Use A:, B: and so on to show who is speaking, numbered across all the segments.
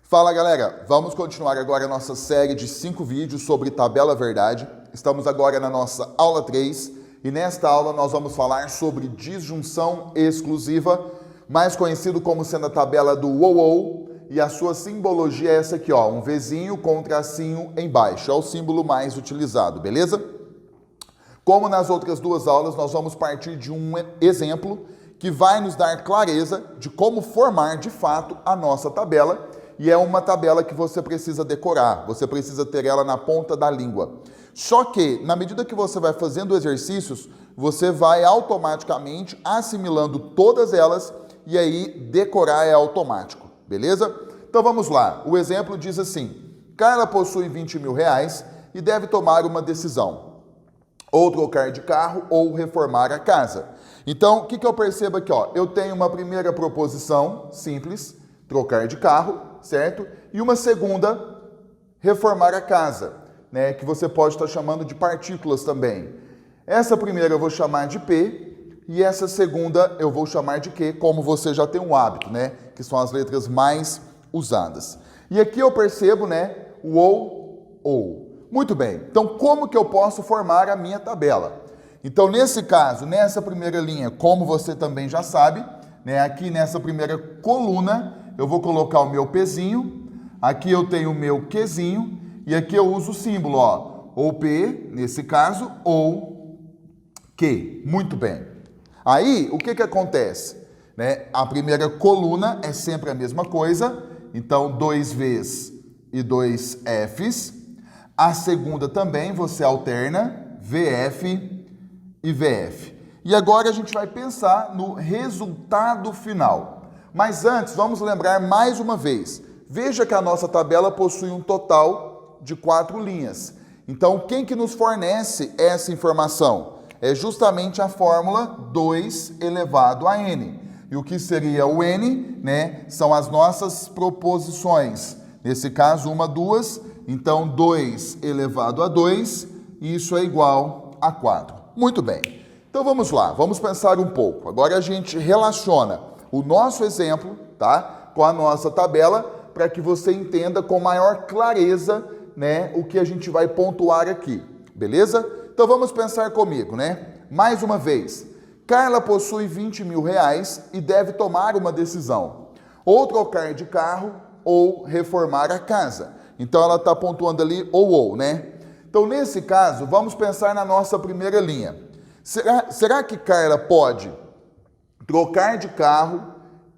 A: Fala galera, vamos continuar agora a nossa série de 5 vídeos sobre tabela verdade. Estamos agora na nossa aula 3 e nesta aula nós vamos falar sobre disjunção exclusiva, mais conhecido como sendo a tabela do ou, e a sua simbologia é essa aqui, ó, um Vzinho com um tracinho embaixo, é o símbolo mais utilizado, beleza? Como nas outras duas aulas, nós vamos partir de um exemplo que vai nos dar clareza de como formar de fato a nossa tabela. E é uma tabela que você precisa decorar, você precisa ter ela na ponta da língua. Só que, na medida que você vai fazendo exercícios, você vai automaticamente assimilando todas elas e aí decorar é automático, beleza? Então vamos lá, o exemplo diz assim: Carla possui 20 mil reais e deve tomar uma decisão, ou trocar de carro ou reformar a casa. Então, o que eu percebo aqui? Ó? Eu tenho uma primeira proposição simples, trocar de carro, certo? E uma segunda, reformar a casa, né? Que você pode estar chamando de partículas também. Essa primeira eu vou chamar de P e essa segunda eu vou chamar de Q, como você já tem um hábito, né? Que são as letras mais usadas. E aqui eu percebo, né? O ou. Muito bem. Então, como que eu posso formar a minha tabela? Então, nesse caso, nessa primeira linha, como você também já sabe, né? Aqui nessa primeira coluna, eu vou colocar o meu Pzinho, aqui eu tenho o meu Qzinho, e aqui eu uso o símbolo, ó, ou P, nesse caso, ou Q. Muito bem. Aí, o que acontece? Né? A primeira coluna é sempre a mesma coisa, então 2 Vs e 2 Fs. A segunda também você alterna, VF e VF. E agora a gente vai pensar no resultado final. Mas antes, vamos lembrar mais uma vez. Veja que a nossa tabela possui um total de 4 linhas. Então, quem que nos fornece essa informação? É justamente a fórmula 2 elevado a n. E o que seria o n, né? São as nossas proposições. Nesse caso, 1, 2. Então, 2 elevado a 2, isso é igual a 4. Muito bem. Então, vamos lá. Vamos pensar um pouco. Agora a gente relaciona o nosso exemplo, tá, com a nossa tabela, para que você entenda com maior clareza, né, o que a gente vai pontuar aqui, beleza? Então vamos pensar comigo, né? Mais uma vez, Carla possui 20 mil reais e deve tomar uma decisão, ou trocar de carro ou reformar a casa. Então ela está pontuando ali ou, né? Então nesse caso, vamos pensar na nossa primeira linha. Será que Carla pode trocar de carro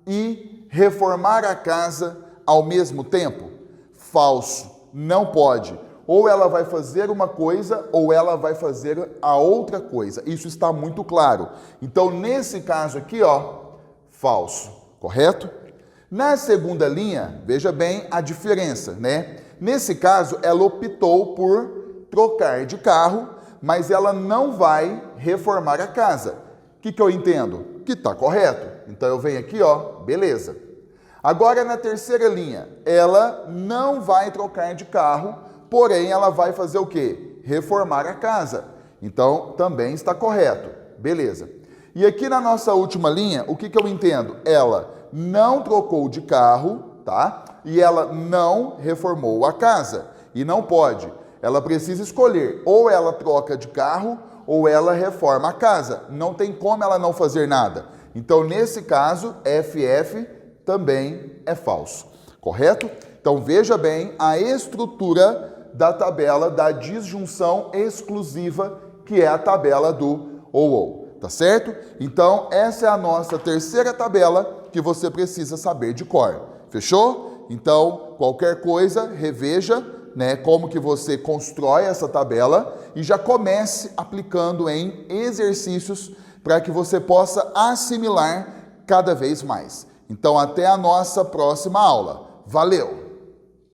A: e reformar a casa ao mesmo tempo? Falso, não pode. Ou ela vai fazer uma coisa ou ela vai fazer a outra coisa. Isso está muito claro. Então, nesse caso aqui, ó, falso, correto? Na segunda linha, veja bem a diferença, né? Nesse caso, ela optou por trocar de carro, mas ela não vai reformar a casa. O que eu entendo? Que está correto. Então eu venho aqui, ó, beleza. Agora na terceira linha, ela não vai trocar de carro, porém ela vai fazer o quê? Reformar a casa. Então também está correto. Beleza. E aqui na nossa última linha, o que eu entendo? Ela não trocou de carro, tá? E ela não reformou a casa. E não pode. Ela precisa escolher, ou ela troca de carro, ou ela reforma a casa. Não tem como ela não fazer nada. Então, nesse caso, FF também é falso. Correto? Então, veja bem a estrutura da tabela da disjunção exclusiva, que é a tabela do ou. Tá certo? Então, essa é a nossa terceira tabela que você precisa saber de cor. Fechou? Então, qualquer coisa, reveja, né, como que você constrói essa tabela e já comece aplicando em exercícios para que você possa assimilar cada vez mais. Então, até a nossa próxima aula. Valeu!